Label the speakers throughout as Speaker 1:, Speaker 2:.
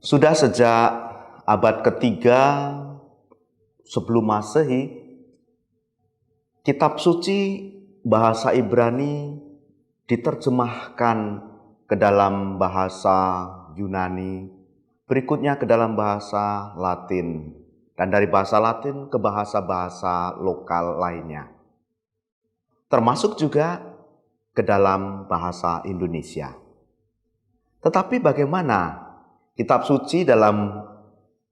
Speaker 1: Sudah sejak abad ketiga sebelum Masehi, kitab suci bahasa Ibrani diterjemahkan ke dalam bahasa Yunani, berikutnya ke dalam bahasa Latin, dan dari bahasa Latin ke bahasa-bahasa lokal lainnya, termasuk juga ke dalam bahasa Indonesia. Tetapi bagaimana kitab suci dalam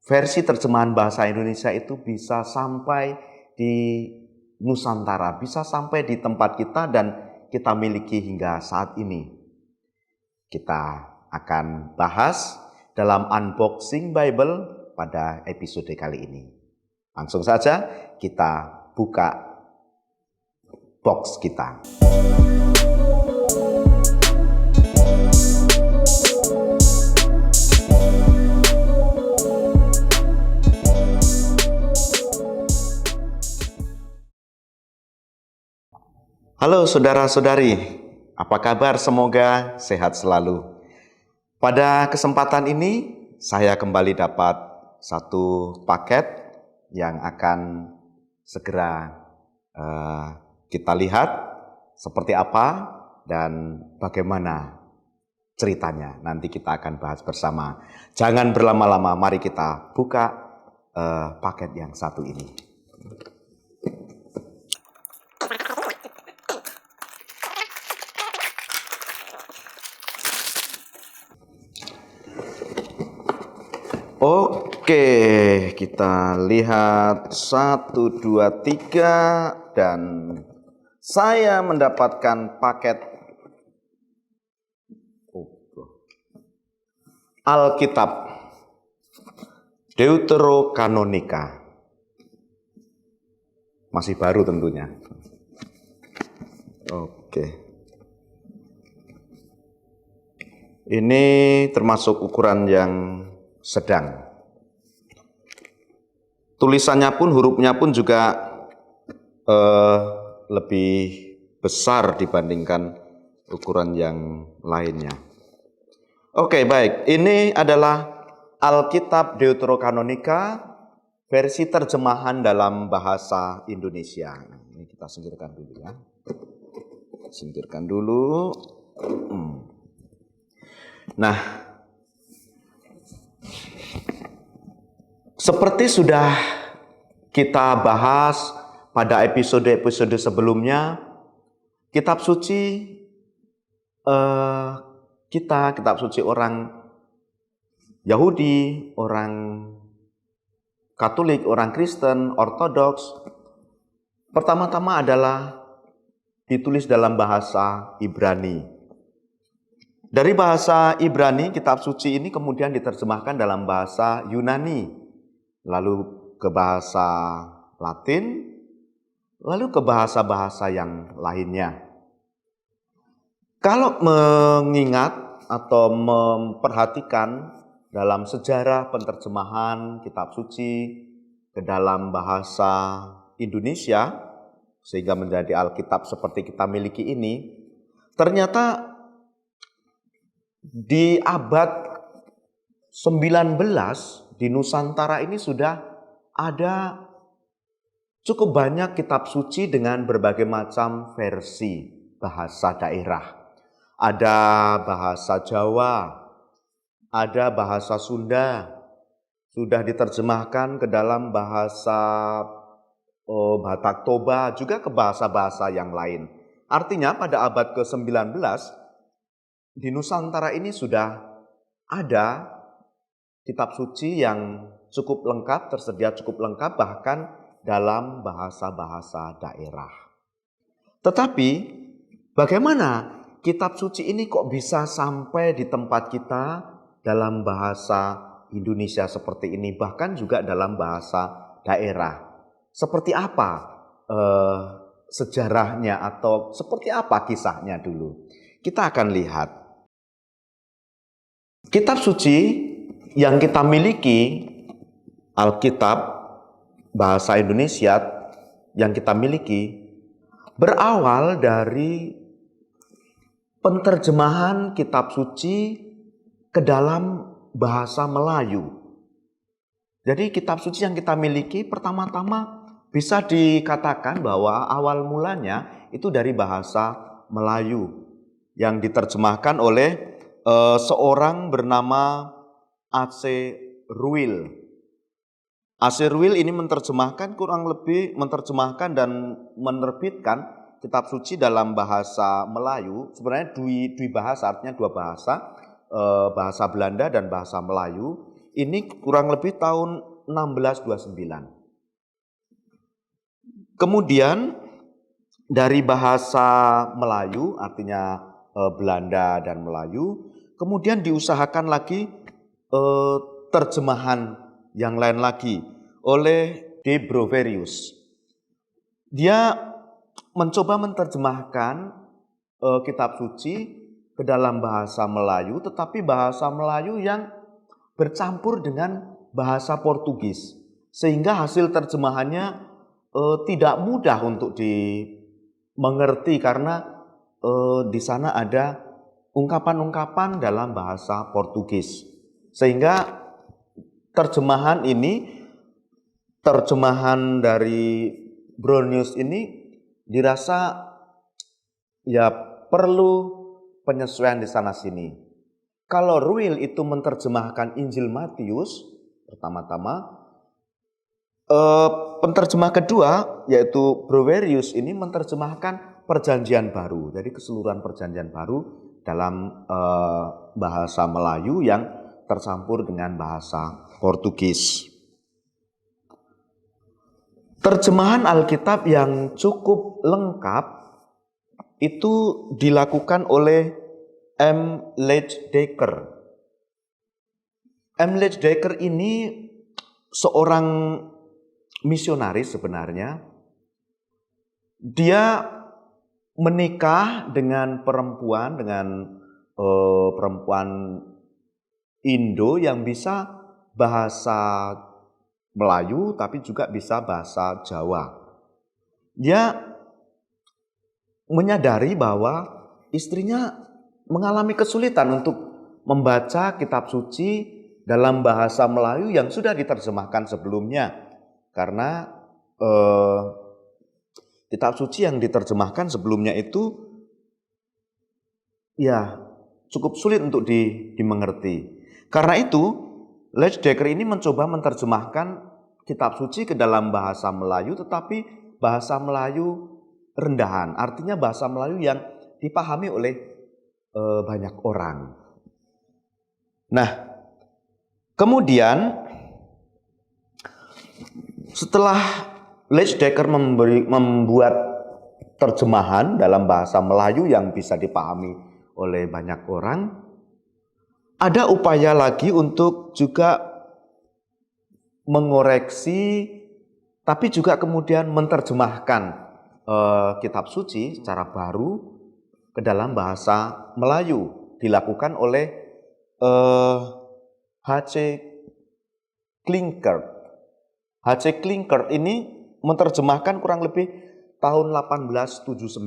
Speaker 1: versi terjemahan bahasa Indonesia itu bisa sampai di Nusantara, bisa sampai di tempat kita dan kita miliki hingga saat ini? Kita akan bahas dalam Unboxing Bible pada episode kali ini. Langsung saja kita buka box kita. Halo saudara-saudari, apa kabar? Semoga sehat selalu. Pada kesempatan ini saya kembali dapat satu paket yang akan segera kita lihat seperti apa dan bagaimana ceritanya. Nanti kita akan bahas bersama. Jangan berlama-lama, mari kita buka paket yang satu ini. Oke, kita lihat 1, 2, 3 dan saya mendapatkan paket Alkitab Deuterokanonika. Masih baru tentunya. Oke. Ini termasuk ukuran yang sedang. Tulisannya pun, hurufnya pun juga lebih besar dibandingkan ukuran yang lainnya. Oke, baik. Ini adalah Alkitab Deuterokanonika versi terjemahan dalam bahasa Indonesia. Ini kita singkirkan dulu ya. Singkirkan dulu. Nah, seperti sudah kita bahas pada episode-episode sebelumnya, kitab suci kitab suci orang Yahudi, orang Katolik, orang Kristen, Ortodoks, pertama-tama adalah ditulis dalam bahasa Ibrani. Dari bahasa Ibrani, kitab suci ini kemudian diterjemahkan dalam bahasa Yunani, lalu ke bahasa Latin, lalu ke bahasa-bahasa yang lainnya. Kalau mengingat atau memperhatikan dalam sejarah penerjemahan kitab suci ke dalam bahasa Indonesia, sehingga menjadi Alkitab seperti kita miliki ini, ternyata di abad 19 di Nusantara ini sudah ada cukup banyak kitab suci dengan berbagai macam versi bahasa daerah. Ada bahasa Jawa, ada bahasa Sunda, sudah diterjemahkan ke dalam bahasa Batak Toba, juga ke bahasa-bahasa yang lain. Artinya pada abad ke-19 di Nusantara ini sudah ada kitab suci yang cukup lengkap, tersedia cukup lengkap bahkan dalam bahasa-bahasa daerah. Tetapi bagaimana kitab suci ini kok bisa sampai di tempat kita dalam bahasa Indonesia seperti ini, bahkan juga dalam bahasa daerah? Seperti apa sejarahnya atau seperti apa kisahnya dulu? Kita akan lihat. Kitab suci yang kita miliki, Alkitab bahasa Indonesia yang kita miliki, berawal dari penerjemahan kitab suci ke dalam bahasa Melayu. Jadi kitab suci yang kita miliki pertama-tama bisa dikatakan bahwa awal mulanya itu dari bahasa Melayu yang diterjemahkan oleh seorang bernama A.C. Ruil. A.C. Ruil ini menerjemahkan dan menerbitkan kitab suci dalam bahasa Melayu. Sebenarnya dua bahasa, artinya dua bahasa, bahasa Belanda dan bahasa Melayu. Ini kurang lebih tahun 1629. Kemudian dari bahasa Melayu, artinya Belanda dan Melayu, kemudian diusahakan lagi terjemahan yang lain lagi oleh De Broverius. Dia mencoba menerjemahkan kitab suci ke dalam bahasa Melayu, tetapi bahasa Melayu yang bercampur dengan bahasa Portugis, sehingga hasil terjemahannya tidak mudah untuk dimengerti karena di sana ada ungkapan-ungkapan dalam bahasa Portugis, sehingga terjemahan dari Brownius ini dirasa ya perlu penyesuaian di sana sini. Kalau Ruil itu menerjemahkan Injil Matius pertama-tama, penterjemah kedua yaitu Broverius ini menerjemahkan Perjanjian Baru. Jadi keseluruhan Perjanjian Baru dalam bahasa Melayu yang tercampur dengan bahasa Portugis. Terjemahan Alkitab yang cukup lengkap itu dilakukan oleh M. Leeddecker. M. Leeddecker ini seorang misionaris sebenarnya. Dia menikah dengan perempuan Indo yang bisa bahasa Melayu tapi juga bisa bahasa Jawa. Dia menyadari bahwa istrinya mengalami kesulitan untuk membaca kitab suci dalam bahasa Melayu yang sudah diterjemahkan sebelumnya. Karena kitab suci yang diterjemahkan sebelumnya itu ya cukup sulit untuk dimengerti. Karena itu, Leeddecker ini mencoba menerjemahkan kitab suci ke dalam bahasa Melayu, tetapi bahasa Melayu rendahan. Artinya bahasa Melayu yang dipahami oleh banyak orang. Nah, kemudian setelah Leeddecker membuat terjemahan dalam bahasa Melayu yang bisa dipahami oleh banyak orang, ada upaya lagi untuk juga mengoreksi, tapi juga kemudian menerjemahkan kitab suci secara baru ke dalam bahasa Melayu. Dilakukan oleh H.C. Klinkert. H.C. Klinkert ini menerjemahkan kurang lebih tahun 1879.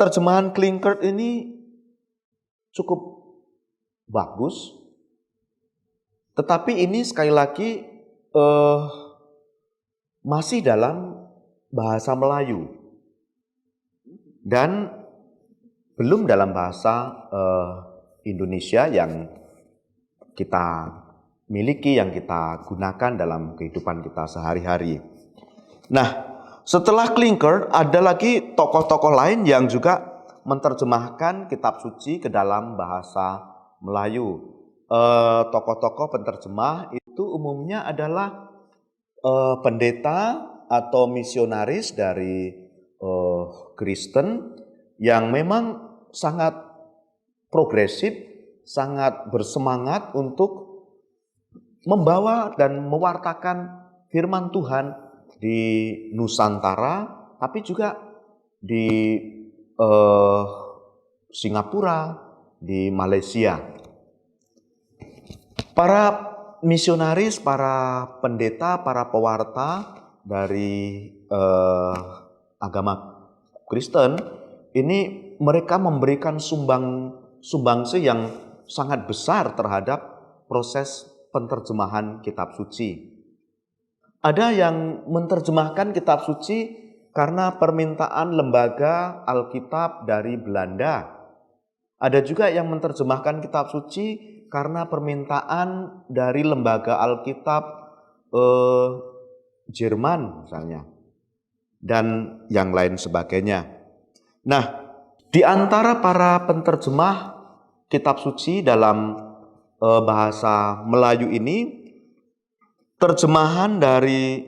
Speaker 1: Terjemahan Klinkert ini cukup bagus, tetapi ini sekali lagi masih dalam bahasa Melayu dan belum dalam bahasa Indonesia yang kita miliki, yang kita gunakan dalam kehidupan kita sehari-hari. Nah, setelah Klinkert ada lagi tokoh-tokoh lain yang juga menerjemahkan kitab suci ke dalam bahasa Melayu. Tokoh-tokoh penterjemah itu umumnya adalah pendeta atau misionaris dari Kristen yang memang sangat progresif, sangat bersemangat untuk membawa dan mewartakan firman Tuhan di Nusantara, tapi juga di Singapura, di Malaysia. Para misionaris, para pendeta, para pewarta dari agama Kristen ini mereka memberikan sumbangsi yang sangat besar terhadap proses penerjemahan kitab suci. Ada yang menerjemahkan kitab suci karena permintaan lembaga Alkitab dari Belanda. Ada juga yang menerjemahkan kitab suci karena permintaan dari lembaga Alkitab Jerman misalnya, dan yang lain sebagainya. Nah, di antara para penerjemah kitab suci dalam bahasa Melayu ini, terjemahan dari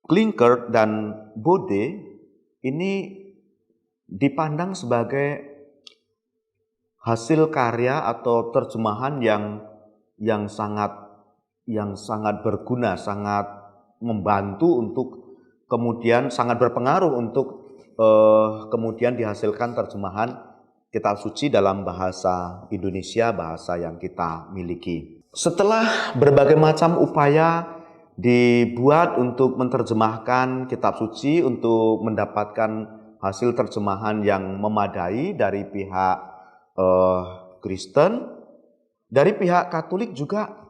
Speaker 1: Klinkert dan Bode ini dipandang sebagai hasil karya atau terjemahan yang sangat berguna, sangat membantu untuk kemudian sangat berpengaruh untuk kemudian dihasilkan terjemahan kitab suci dalam bahasa Indonesia, bahasa yang kita miliki. Setelah berbagai macam upaya dibuat untuk menerjemahkan kitab suci, untuk mendapatkan hasil terjemahan yang memadai dari pihak Kristen, dari pihak Katolik juga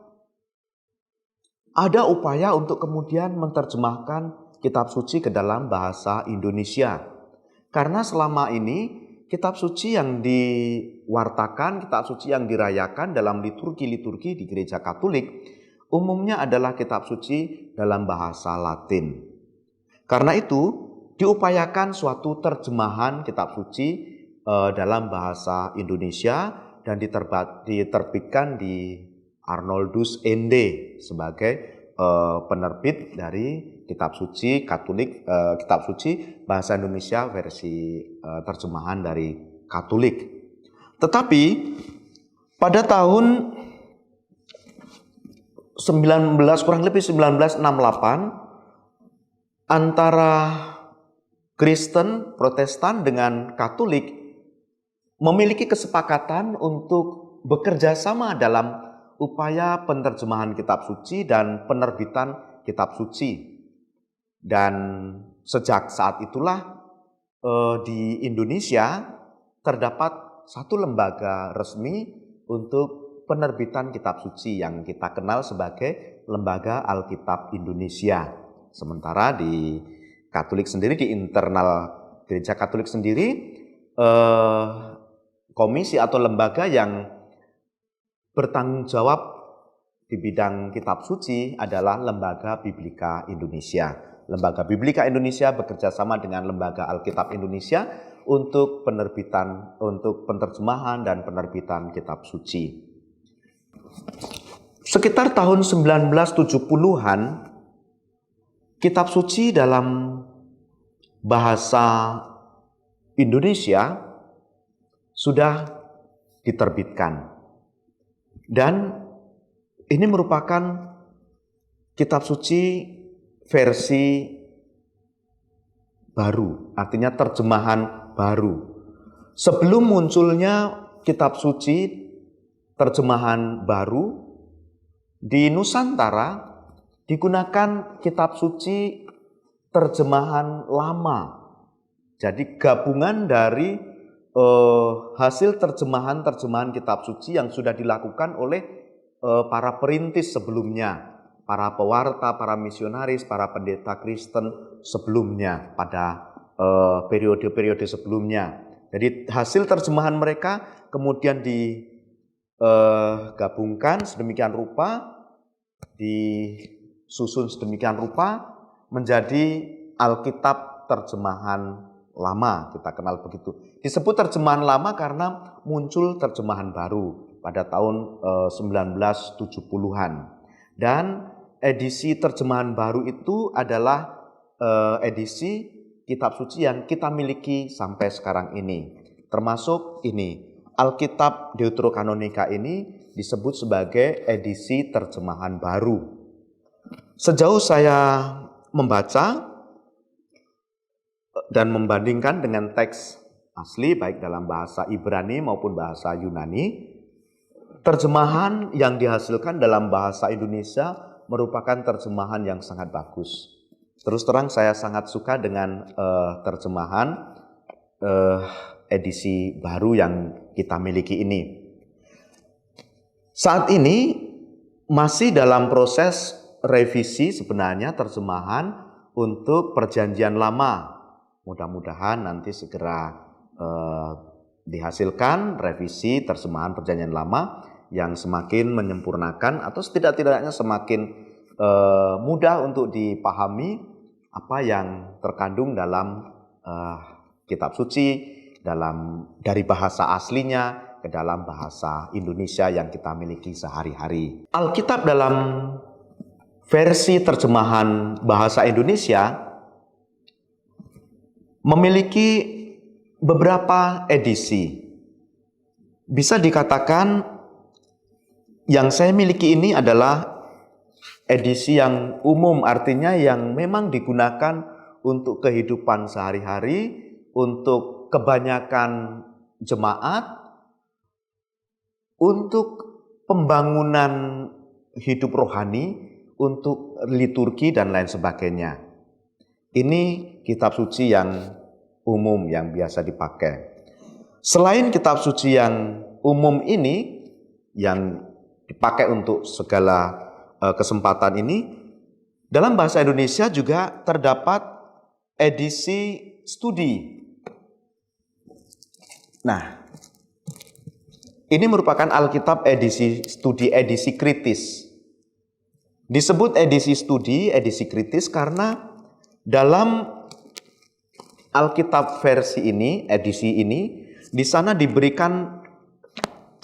Speaker 1: ada upaya untuk kemudian menerjemahkan kitab suci ke dalam bahasa Indonesia. Karena selama ini kitab suci yang diwartakan, kitab suci yang dirayakan dalam liturgi-liturgi di gereja Katolik umumnya adalah kitab suci dalam bahasa Latin. Karena itu diupayakan suatu terjemahan kitab suci dalam bahasa Indonesia dan diterbitkan di Arnoldus Ende sebagai penerbit dari kitab suci Katolik, kitab suci bahasa Indonesia versi terjemahan dari Katolik. Tetapi pada tahun kurang lebih 1968 antara Kristen Protestan dengan Katolik memiliki kesepakatan untuk bekerja sama dalam upaya penerjemahan kitab suci dan penerbitan kitab suci. Dan sejak saat itulah di Indonesia terdapat satu lembaga resmi untuk penerbitan kitab suci yang kita kenal sebagai Lembaga Alkitab Indonesia. Sementara di Katolik sendiri, di internal Gereja Katolik sendiri, komisi atau lembaga yang bertanggung jawab di bidang kitab suci adalah Lembaga Biblika Indonesia. Lembaga Biblika Indonesia bekerja sama dengan Lembaga Alkitab Indonesia untuk penerjemahan dan penerbitan kitab suci. Sekitar tahun 1970-an, kitab suci dalam bahasa Indonesia sudah diterbitkan. Dan ini merupakan kitab suci versi baru, artinya terjemahan baru. Sebelum munculnya kitab suci terjemahan baru, di Nusantara digunakan kitab suci terjemahan lama. Jadi gabungan dari hasil terjemahan kitab suci yang sudah dilakukan oleh para perintis sebelumnya, para pewarta, para misionaris, para pendeta Kristen sebelumnya pada periode-periode sebelumnya. Jadi hasil terjemahan mereka kemudian digabungkan sedemikian rupa, disusun sedemikian rupa menjadi Alkitab terjemahan lama, kita kenal begitu. Disebut terjemahan lama karena muncul terjemahan baru pada tahun 1970-an. Dan edisi terjemahan baru itu adalah edisi kitab suci yang kita miliki sampai sekarang ini. Termasuk ini, Alkitab Deuterokanonika ini disebut sebagai edisi terjemahan baru. Sejauh saya membaca dan membandingkan dengan teks asli baik dalam bahasa Ibrani maupun bahasa Yunani, terjemahan yang dihasilkan dalam bahasa Indonesia merupakan terjemahan yang sangat bagus. Terus terang saya sangat suka dengan terjemahan edisi baru yang kita miliki ini. Saat ini masih dalam proses revisi sebenarnya terjemahan untuk Perjanjian Lama. Mudah-mudahan nanti segera dihasilkan revisi terjemahan Perjanjian Lama yang semakin menyempurnakan atau setidak-tidaknya semakin mudah untuk dipahami apa yang terkandung dalam kitab suci, dari bahasa aslinya ke dalam bahasa Indonesia yang kita miliki sehari-hari. Alkitab dalam versi terjemahan bahasa Indonesia memiliki beberapa edisi. Bisa dikatakan yang saya miliki ini adalah edisi yang umum, artinya yang memang digunakan untuk kehidupan sehari-hari, untuk kebanyakan jemaat, untuk pembangunan hidup rohani, untuk liturgi dan lain sebagainya. Ini kitab suci yang umum yang biasa dipakai. Selain kitab suci yang umum ini yang dipakai untuk segala kesempatan ini, dalam bahasa Indonesia juga terdapat edisi studi. Nah, ini merupakan Alkitab edisi studi, edisi kritis. Disebut edisi studi, edisi kritis karena dalam Alkitab versi ini, edisi ini, di sana diberikan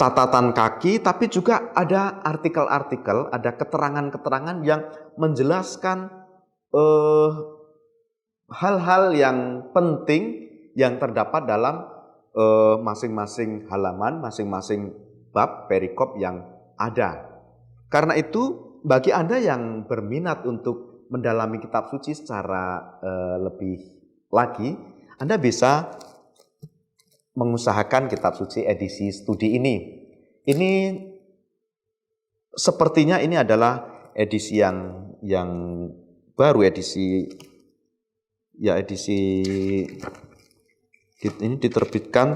Speaker 1: catatan kaki, tapi juga ada artikel-artikel, ada keterangan-keterangan yang menjelaskan hal-hal yang penting yang terdapat dalam masing-masing halaman, masing-masing bab perikop yang ada. Karena itu, bagi Anda yang berminat untuk mendalami kitab suci secara lebih lagi, Anda bisa mengusahakan kitab suci edisi studi ini. Ini sepertinya ini adalah edisi yang baru, edisi ini diterbitkan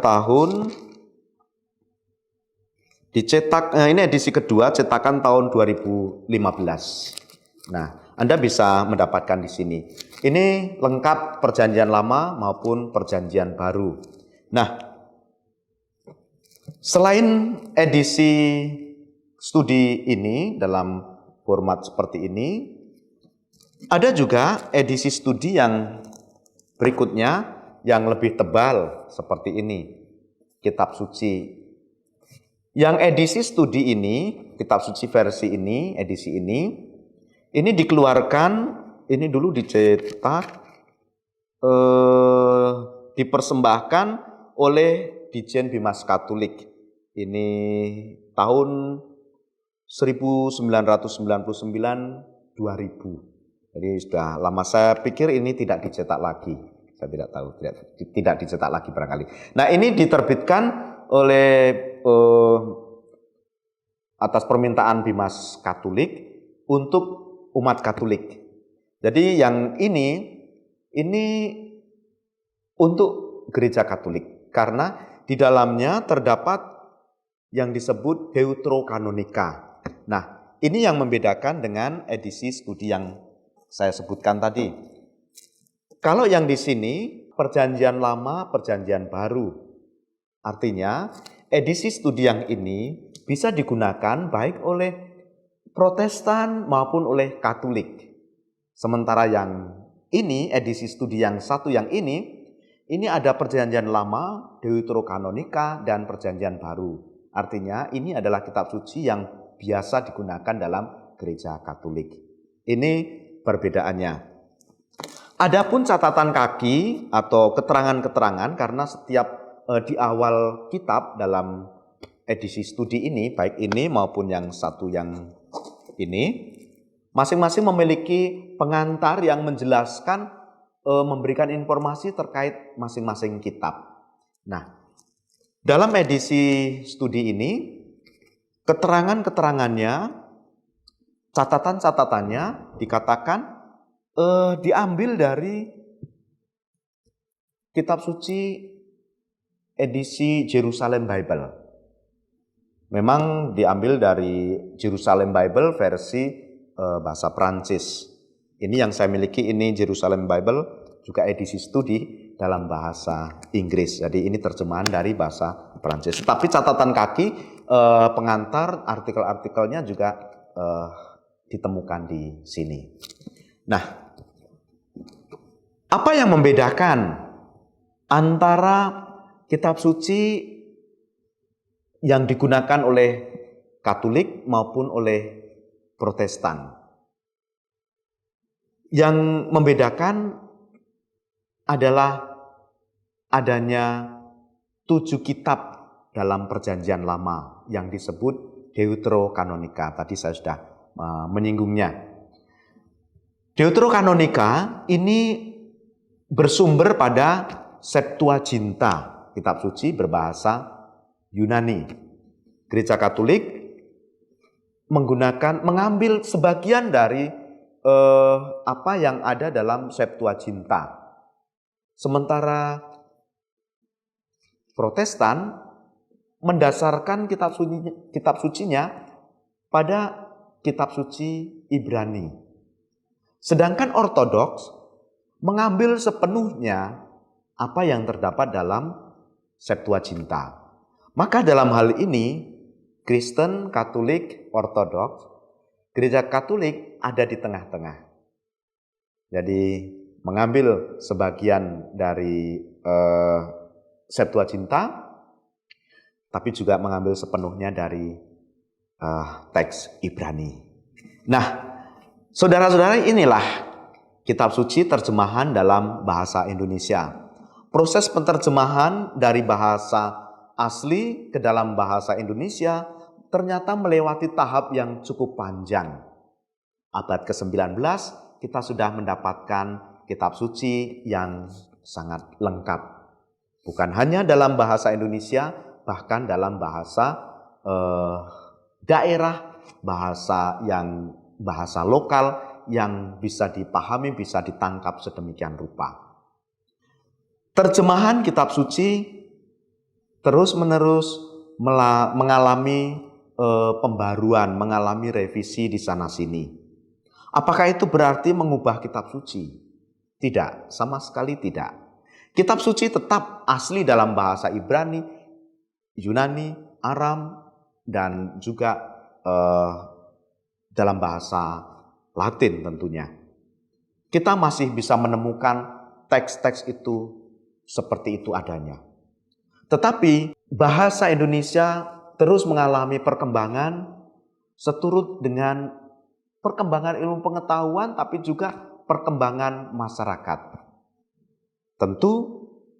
Speaker 1: ini edisi kedua, cetakan tahun 2015. Nah, Anda bisa mendapatkan di sini. Ini lengkap Perjanjian Lama maupun Perjanjian Baru. Nah, selain edisi studi ini dalam format seperti ini, ada juga edisi studi yang berikutnya yang lebih tebal seperti ini, kitab suci. Yang edisi studi ini, kitab suci versi ini, edisi ini dikeluarkan, ini dulu dicetak, dipersembahkan oleh Dijen Bimas Katolik. Ini tahun 1999-2000. Jadi sudah lama, saya pikir ini tidak dicetak lagi. Saya tidak tahu, tidak dicetak lagi barangkali. Nah, ini diterbitkan oleh atas permintaan Bimas Katolik untuk umat Katolik. Jadi yang ini untuk gereja Katolik karena di dalamnya terdapat yang disebut Deuterokanonika. Nah, ini yang membedakan dengan edisi studi yang saya sebutkan tadi. Kalau yang di sini Perjanjian Lama, Perjanjian Baru. Artinya, edisi studi yang ini bisa digunakan baik oleh Protestan maupun oleh Katolik. Sementara yang ini, edisi studi yang satu yang ini ada Perjanjian Lama, Deuterokanonika, dan Perjanjian Baru. Artinya, ini adalah kitab suci yang biasa digunakan dalam gereja Katolik. Ini perbedaannya. Adapun catatan kaki atau keterangan-keterangan, karena setiap di awal kitab dalam edisi studi ini, baik ini maupun yang satu yang ini, masing-masing memiliki pengantar yang menjelaskan, memberikan informasi terkait masing-masing kitab. Nah, dalam edisi studi ini, keterangan-keterangannya, catatan-catatannya dikatakan diambil dari kitab suci edisi Jerusalem Bible. Memang diambil dari Jerusalem Bible versi bahasa Prancis. Ini yang saya miliki, ini Jerusalem Bible, juga edisi studi dalam bahasa Inggris. Jadi ini terjemahan dari bahasa Prancis. Tapi catatan kaki pengantar artikel-artikelnya juga ditemukan di sini. Nah, apa yang membedakan antara kitab suci yang digunakan oleh Katolik maupun oleh Protestan? Yang membedakan adalah adanya 7 kitab dalam Perjanjian Lama yang disebut Deuterokanonika. Tadi saya sudah menyinggungnya. Deuterokanonika ini bersumber pada Septuaginta, kitab suci berbahasa Yunani. Gereja Katolik mengambil sebagian dari apa yang ada dalam Septuaginta. Sementara Protestan mendasarkan kitab sucinya pada kitab suci Ibrani. Sedangkan Ortodoks mengambil sepenuhnya apa yang terdapat dalam Septuaginta. Maka dalam hal ini, Kristen, Katolik, Ortodoks, Gereja Katolik ada di tengah-tengah. Jadi mengambil sebagian dari Septuaginta, tapi juga mengambil sepenuhnya dari teks Ibrani. Nah, saudara-saudara, inilah kitab suci terjemahan dalam bahasa Indonesia. Proses penerjemahan dari bahasa asli ke dalam bahasa Indonesia ternyata melewati tahap yang cukup panjang. Abad ke-19 kita sudah mendapatkan kitab suci yang sangat lengkap. Bukan hanya dalam bahasa Indonesia, bahkan dalam bahasa daerah, bahasa lokal yang bisa dipahami, bisa ditangkap sedemikian rupa. Terjemahan kitab suci terus-menerus mengalami pembaruan, mengalami revisi di sana-sini. Apakah itu berarti mengubah kitab suci? Tidak, sama sekali tidak. Kitab suci tetap asli dalam bahasa Ibrani, Yunani, Aram, dan juga dalam bahasa Latin tentunya. Kita masih bisa menemukan teks-teks itu seperti itu adanya. Tetapi bahasa Indonesia terus mengalami perkembangan seturut dengan perkembangan ilmu pengetahuan, tapi juga perkembangan masyarakat. Tentu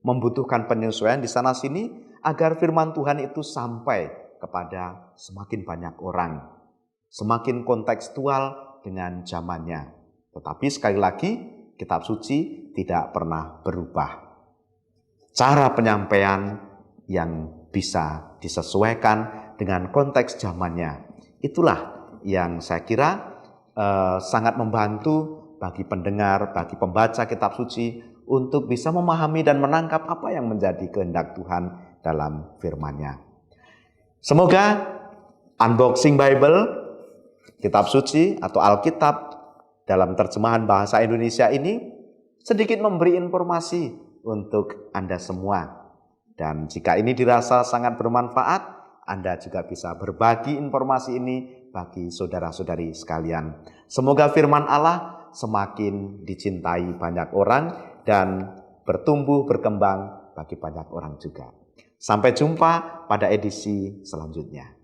Speaker 1: membutuhkan penyesuaian di sana-sini agar firman Tuhan itu sampai kepada semakin banyak orang, semakin kontekstual dengan zamannya. Tetapi sekali lagi, kitab suci tidak pernah berubah. Cara penyampaian yang bisa disesuaikan dengan konteks zamannya, itulah yang saya kira sangat membantu bagi pendengar, bagi pembaca kitab suci untuk bisa memahami dan menangkap apa yang menjadi kehendak Tuhan dalam firman-Nya. Semoga Unboxing Bible, kitab suci atau Alkitab dalam terjemahan bahasa Indonesia ini sedikit memberi informasi untuk Anda semua. Dan jika ini dirasa sangat bermanfaat, Anda juga bisa berbagi informasi ini bagi saudara-saudari sekalian. Semoga firman Allah semakin dicintai banyak orang dan bertumbuh berkembang bagi banyak orang juga. Sampai jumpa pada edisi selanjutnya.